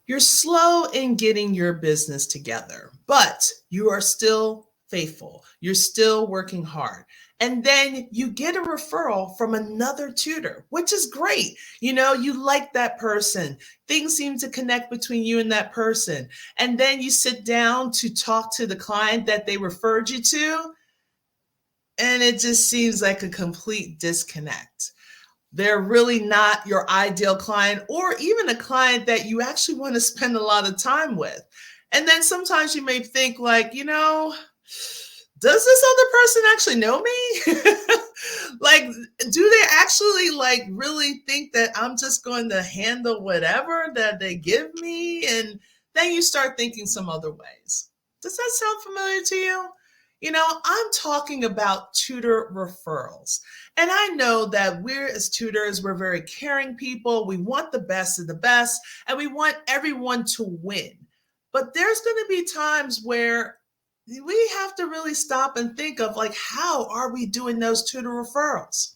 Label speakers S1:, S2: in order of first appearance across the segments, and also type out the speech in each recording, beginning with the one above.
S1: You're slow in getting your business together, but you are still faithful. You're still working hard. And then you get a referral from another tutor, which is great. You like that person. Things seem to connect between you and that person. And then you sit down to talk to the client that they referred you to, and it just seems like a complete disconnect. They're really not your ideal client, or even a client that you actually want to spend a lot of time with. And then sometimes you may think like, does this other person actually know me? Like, do they actually like really think that I'm just going to handle whatever that they give me? And then you start thinking some other ways. Does that sound familiar to you? I'm talking about tutor referrals. And I know that we're as tutors, we're very caring people. We want the best of the best, and we want everyone to win. But there's going to be times where we have to really stop and think of like, how are we doing those tutor referrals?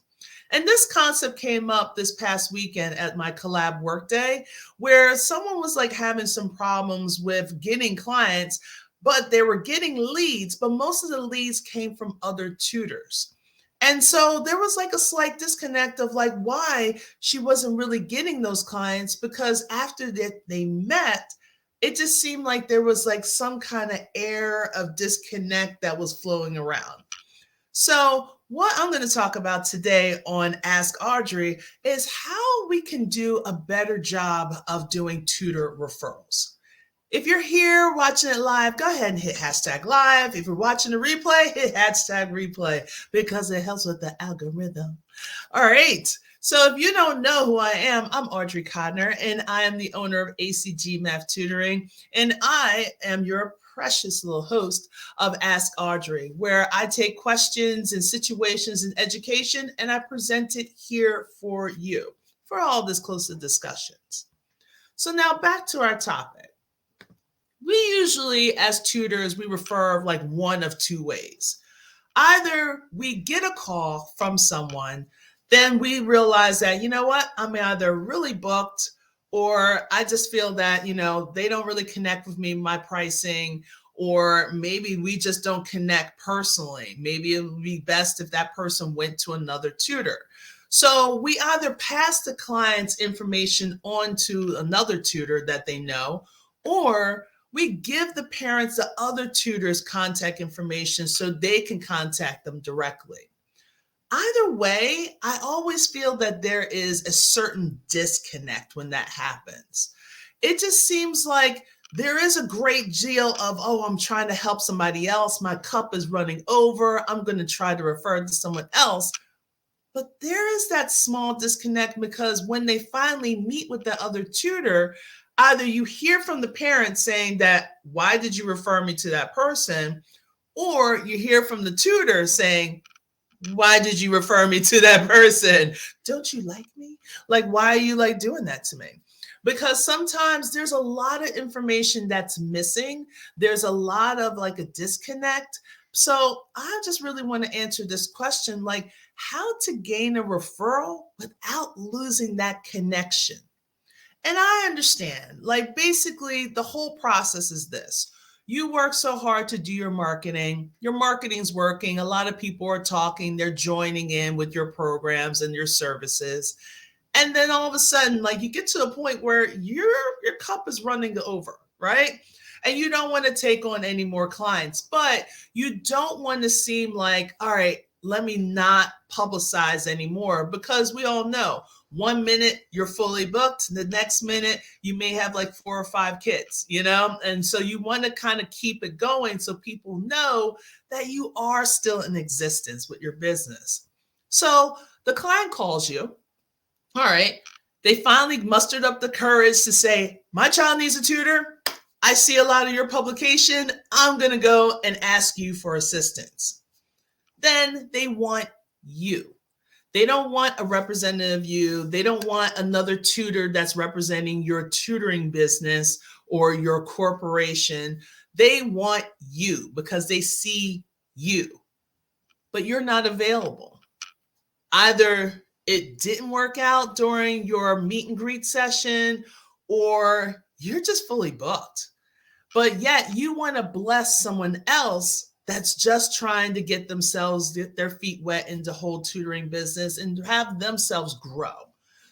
S1: And this concept came up this past weekend at my Collab Workday, where someone was like having some problems with getting clients, but they were getting leads, but most of the leads came from other tutors. And so there was like a slight disconnect of like why she wasn't really getting those clients, because after that they met, it just seemed like there was like some kind of air of disconnect that was flowing around. So what I'm going to talk about today on Ask Audrey is how we can do a better job of doing tutor referrals. If you're here watching it live, go ahead and hit hashtag live. If you're watching the replay, hit hashtag replay because it helps with the algorithm. All right. So if you don't know who I am, I'm Audrey Codner, and I am the owner of ACG Math Tutoring, and I am your precious little host of Ask Audrey, where I take questions and situations in education and I present it here for you for all this closer discussions. So now back to our topic. We usually, as tutors, we refer like one of two ways. Either we get a call from someone, then we realize that, you know what, I'm either really booked or I just feel that, they don't really connect with me, my pricing, or maybe we just don't connect personally. Maybe it would be best if that person went to another tutor. So we either pass the client's information on to another tutor that they know, or we give the parents the other tutor's contact information so they can contact them directly. Either way, I always feel that there is a certain disconnect when that happens. It just seems like there is a great deal of, oh, I'm trying to help somebody else. My cup is running over. I'm going to try to refer to someone else. But there is that small disconnect because when they finally meet with the other tutor, either you hear from the parent saying that, why did you refer me to that person? Or you hear from the tutor saying, why did you refer me to that person? Don't you like me? Like, why are you like doing that to me? Because sometimes there's a lot of information that's missing. There's a lot of like a disconnect. So I just really want to answer this question, like how to gain a referral without losing that connection. And I understand, like basically the whole process is this. You work so hard to do your marketing's working, a lot of people are talking, they're joining in with your programs and your services. And then all of a sudden, like you get to a point where your cup is running over, right? And you don't want to take on any more clients, but you don't want to seem like, all right, let me not publicize anymore, because we all know 1 minute you're fully booked, the next minute you may have like 4 or 5 kids, and so you want to kind of keep it going so people know that you are still in existence with your business. So the client calls you. All right, they finally mustered up the courage to say, my child needs a tutor. I see a lot of your publication. I'm going to go and ask you for assistance. Then they want you. They don't want a representative of you. They don't want another tutor that's representing your tutoring business or your corporation. They want you because they see you, but you're not available. Either it didn't work out during your meet and greet session, or you're just fully booked. But yet you want to bless someone else that's just trying to get themselves, get their feet wet in the whole tutoring business and have themselves grow.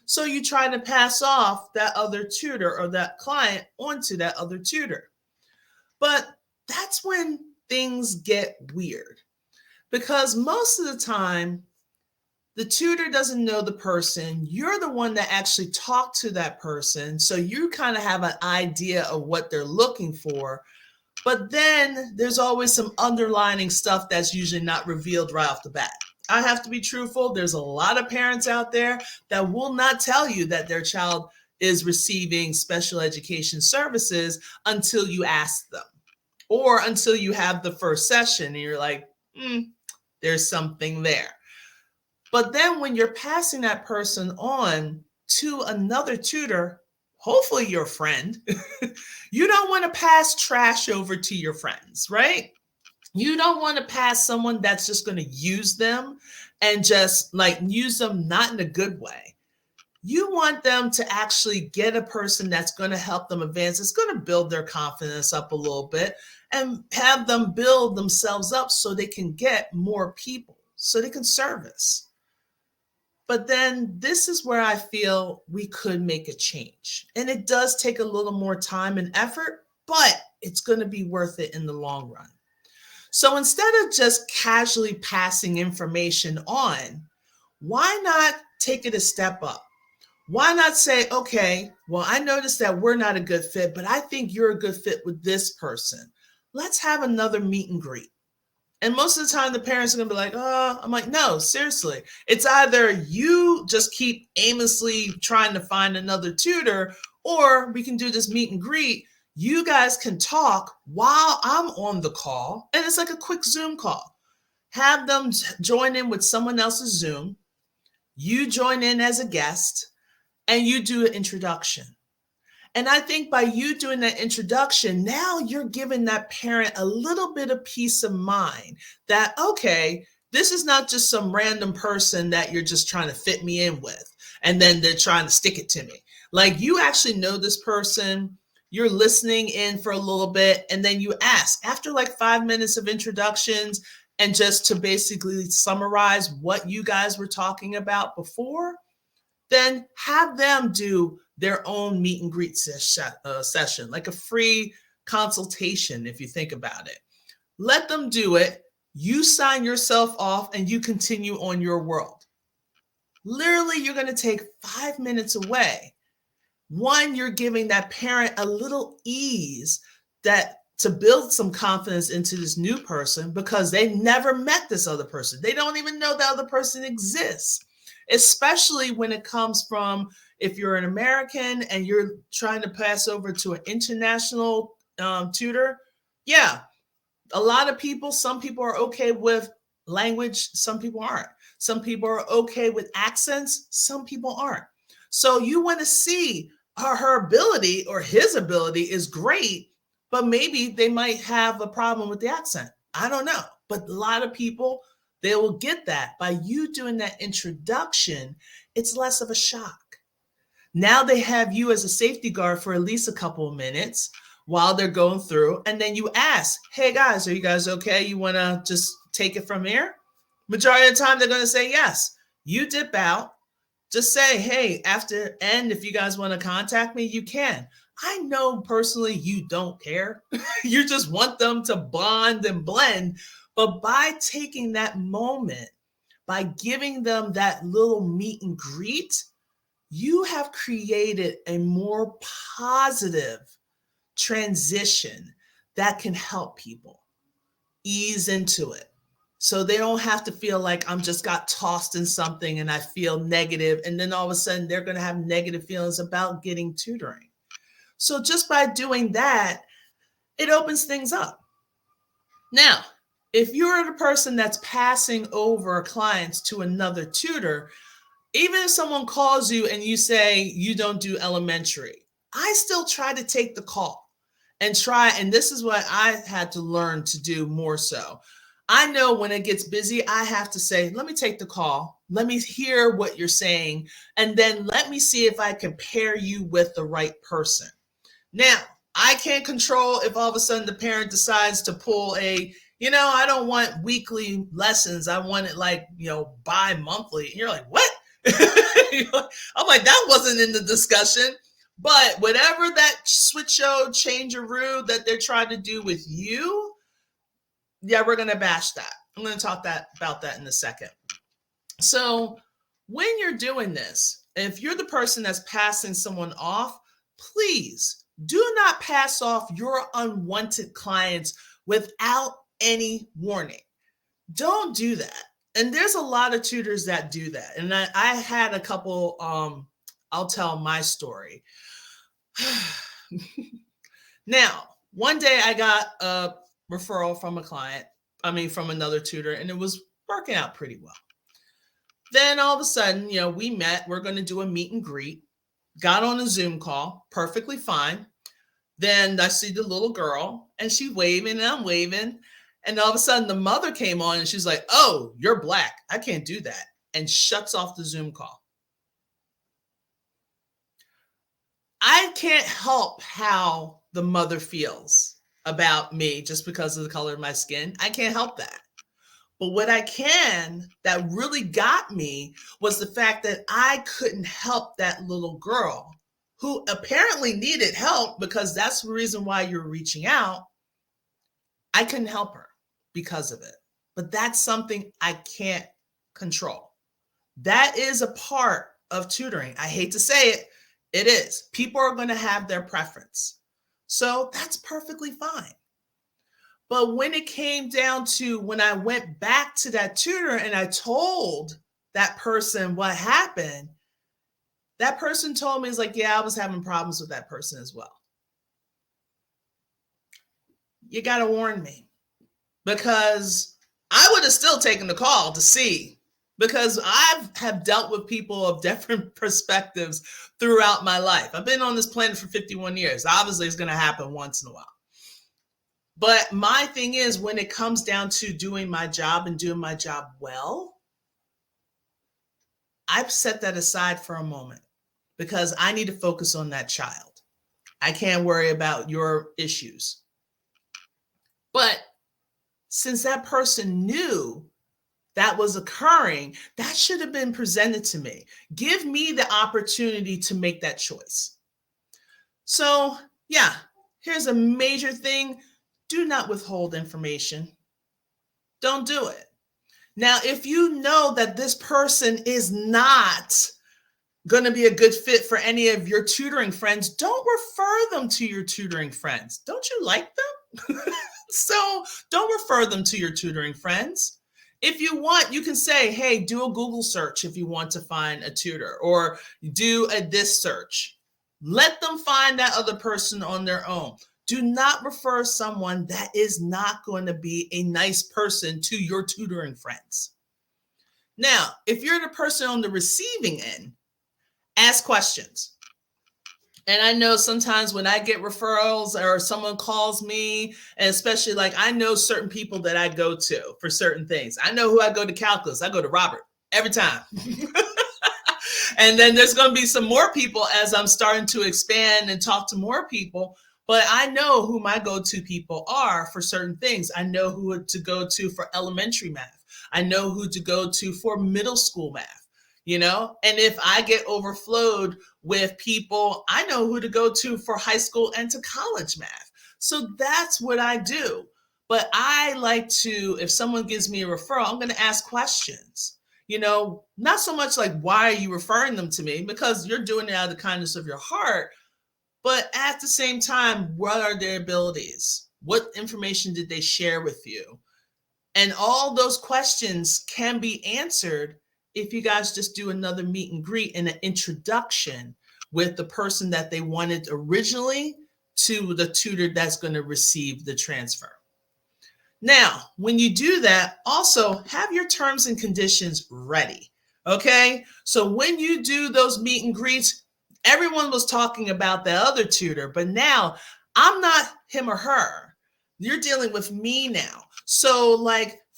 S1: So you try to pass off that other tutor or that client onto that other tutor. But that's when things get weird, because most of the time, the tutor doesn't know the person. You're the one that actually talked to that person. So you kind of have an idea of what they're looking for. But then there's always some underlining stuff that's usually not revealed right off the bat. I have to be truthful. There's a lot of parents out there that will not tell you that their child is receiving special education services until you ask them, or until you have the first session and you're like, there's something there. But then when you're passing that person on to another tutor, hopefully your friend, you don't want to pass trash over to your friends, right? You don't want to pass someone that's just going to use them and just like use them not in a good way. You want them to actually get a person that's going to help them advance. It's going to build their confidence up a little bit and have them build themselves up so they can get more people, so they can service. But then this is where I feel we could make a change. And it does take a little more time and effort, but it's going to be worth it in the long run. So instead of just casually passing information on, why not take it a step up? Why not say, okay, well, I noticed that we're not a good fit, but I think you're a good fit with this person. Let's have another meet and greet. And most of the time, the parents are going to be like, oh, I'm like, no, seriously. It's either you just keep aimlessly trying to find another tutor, or we can do this meet and greet. You guys can talk while I'm on the call. And it's like a quick Zoom call. Have them join in with someone else's Zoom. You join in as a guest and you do an introduction. And I think by you doing that introduction, now you're giving that parent a little bit of peace of mind that, okay, this is not just some random person that you're just trying to fit me in with, and then they're trying to stick it to me. Like, you actually know this person, you're listening in for a little bit, and then you ask after like 5 minutes of introductions, and just to basically summarize what you guys were talking about before, then have them do their own meet and greet session, like a free consultation, if you think about it. Let them do it. You sign yourself off and you continue on your world. Literally, you're going to take 5 minutes away. One, you're giving that parent a little ease to build some confidence into this new person, because they never met this other person. They don't even know the other person exists, especially when it comes from, if you're an American and you're trying to pass over to an international tutor. Yeah, a lot of people, some people are okay with language, some people aren't. Some people are okay with accents, some people aren't. So you want to see her ability, or his ability is great, but maybe they might have a problem with the accent. I don't know. But a lot of people, they will get that. By you doing that introduction, it's less of a shock. Now they have you as a safety guard for at least a couple of minutes while they're going through. And then you ask, hey guys, are you guys okay? You want to just take it from here? Majority of the time, they're going to say yes. You dip out. Just say, hey, after end, if you guys want to contact me, you can. I know personally you don't care. You just want them to bond and blend. But by taking that moment, by giving them that little meet and greet, you have created a more positive transition that can help people ease into it. So they don't have to feel like I'm just got tossed in something and I feel negative, and then all of a sudden they're going to have negative feelings about getting tutoring. So just by doing that, it opens things up. Now, if you're the person that's passing over clients to another tutor, even if someone calls you and you say you don't do elementary, I still try to take the call and try. And this is what I had to learn to do more so. I know when it gets busy, I have to say, let me take the call. Let me hear what you're saying. And then let me see if I can pair you with the right person. Now, I can't control if all of a sudden the parent decides to pull I don't want weekly lessons. I want it bi-monthly. And you're like, what? I'm like, that wasn't in the discussion. But whatever that changeroo that they're trying to do with you, yeah, we're going to bash that. I'm going to talk about that in a second. So when you're doing this, if you're the person that's passing someone off, please do not pass off your unwanted clients without any warning. Don't do that. And there's a lot of tutors that do that. And I had a couple, I'll tell my story. Now, one day I got a referral from from another tutor, and it was working out pretty well. Then all of a sudden, we met, we're going to do a meet and greet, got on a Zoom call, perfectly fine. Then I see the little girl and she's waving and I'm waving. And all of a sudden the mother came on and she's like, oh, you're Black. I can't do that. And shuts off the Zoom call. I can't help how the mother feels about me just because of the color of my skin. I can't help that. But what that really got me was the fact that I couldn't help that little girl who apparently needed help, because that's the reason why you're reaching out. I couldn't help her because of it. But that's something I can't control. That is a part of tutoring. I hate to say it. It is. People are going to have their preference. So that's perfectly fine. But when it came down to when I went back to that tutor and I told that person what happened, that person told me, it's like, yeah, I was having problems with that person as well. You got to warn me, because I would have still taken the call to see, because I have dealt with people of different perspectives throughout my life. I've been on this planet for 51 years. Obviously, it's going to happen once in a while. But my thing is, when it comes down to doing my job and doing my job well, I've set that aside for a moment, because I need to focus on that child. I can't worry about your issues. But since that person knew that was occurring, that should have been presented to me. Give me the opportunity to make that choice. So, yeah, here's a major thing. Do not withhold information. Don't do it. Now, if you know that this person is not going to be a good fit for any of your tutoring friends, don't refer them to your tutoring friends. Don't you like them? So don't refer them to your tutoring friends. If you want, you can say, hey, do a Google search if you want to find a tutor, or do a this search. Let them find that other person on their own. Do not refer someone that is not going to be a nice person to your tutoring friends. Now, if you're the person on the receiving end, ask questions. And I know sometimes when I get referrals or someone calls me, and especially I know certain people that I go to for certain things. I know who I go to calculus. I go to Robert every time. And then there's going to be some more people as I'm starting to expand and talk to more people. But I know who my go-to people are for certain things. I know who to go to for elementary math. I know who to go to for middle school math. And if I get overflowed with people, I know who to go to for high school and to college math. So that's what I do. But I like to, if someone gives me a referral, I'm going to ask questions. Not so much why are you referring them to me? Because you're doing it out of the kindness of your heart. But at the same time, what are their abilities? What information did they share with you? And all those questions can be answered if you guys just do another meet and greet and an introduction with the person that they wanted originally to the tutor that's going to receive the transfer. Now, when you do that, also have your terms and conditions ready. Okay? So when you do those meet and greets, everyone was talking about the other tutor, but now I'm not him or her. You're dealing with me now. So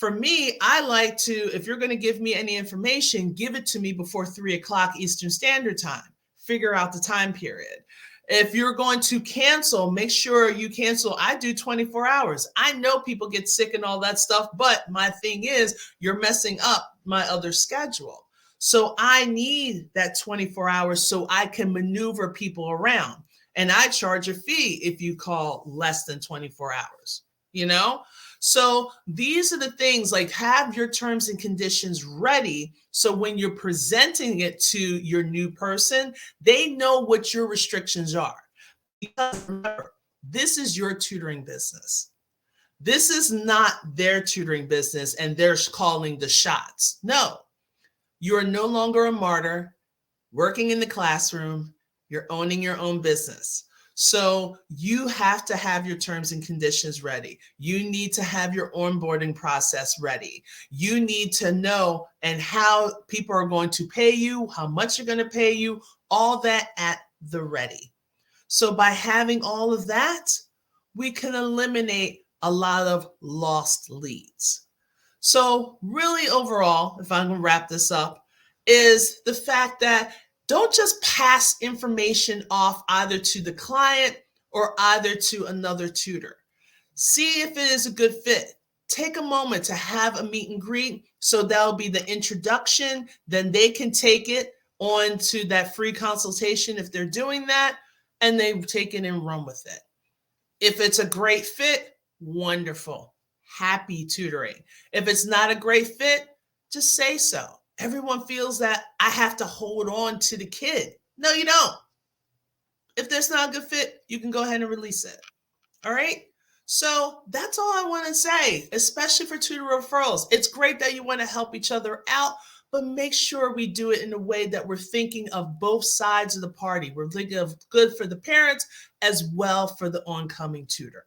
S1: For me, I like to, if you're going to give me any information, give it to me before 3 o'clock Eastern Standard Time. Figure out the time period. If you're going to cancel, make sure you cancel. I do 24 hours. I know people get sick and all that stuff, but my thing is, you're messing up my other schedule. So I need that 24 hours so I can maneuver people around. And I charge a fee if you call less than 24 hours, you know? So these are the things, like, have your terms and conditions ready. So when you're presenting it to your new person, they know what your restrictions are. Because remember, this is your tutoring business. This is not their tutoring business and they're calling the shots. No, you're no longer a martyr working in the classroom. You're owning your own business. So you have to have your terms and conditions ready. You need to have your onboarding process ready. You need to know and how people are going to pay you, how much you're going to pay you, all that at the ready. So by having all of that, we can eliminate a lot of lost leads. So really overall, if I'm going to wrap this up, is the fact that don't just pass information off either to the client or either to another tutor. See if it is a good fit. Take a moment to have a meet and greet. So that'll be the introduction. Then they can take it on to that free consultation if they're doing that, and they take it and run with it. If it's a great fit, wonderful. Happy tutoring. If it's not a great fit, just say so. Everyone feels that I have to hold on to the kid. No, you don't. If there's not a good fit, you can go ahead and release it. All right. So that's all I want to say, especially for tutor referrals. It's great that you want to help each other out, but make sure we do it in a way that we're thinking of both sides of the party. We're thinking of good for the parents as well for the oncoming tutor.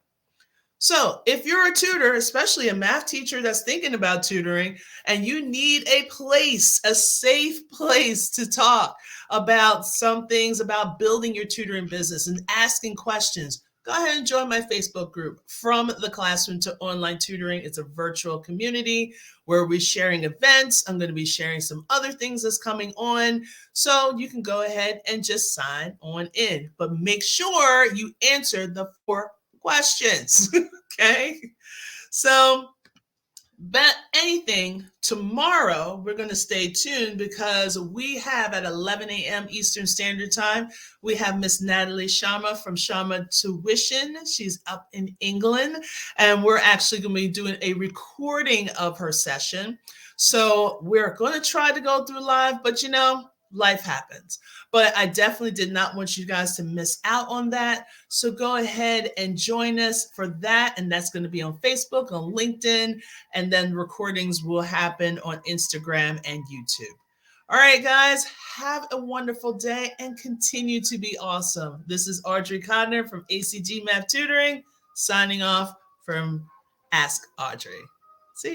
S1: So if you're a tutor, especially a math teacher that's thinking about tutoring, and you need a place, a safe place to talk about some things about building your tutoring business and asking questions, go ahead and join my Facebook group, From the Classroom to Online Tutoring. It's a virtual community where we're sharing events. I'm going to be sharing some other things that's coming on. So you can go ahead and just sign on in, but make sure you answer the 4 questions. Okay. So, but anything, tomorrow we're going to stay tuned because we have at 11 a.m. Eastern Standard Time, we have Miss Natalie Sharma from Sharma Tuition. She's up in England, and we're actually going to be doing a recording of her session. So we're going to try to go through live, but you know, life happens. But I definitely did not want you guys to miss out on that. So go ahead and join us for that. And that's going to be on Facebook, on LinkedIn, and then recordings will happen on Instagram and YouTube. All right, guys, have a wonderful day and continue to be awesome. This is Audrey Codner from ACG Math Tutoring, signing off from Ask Audrey.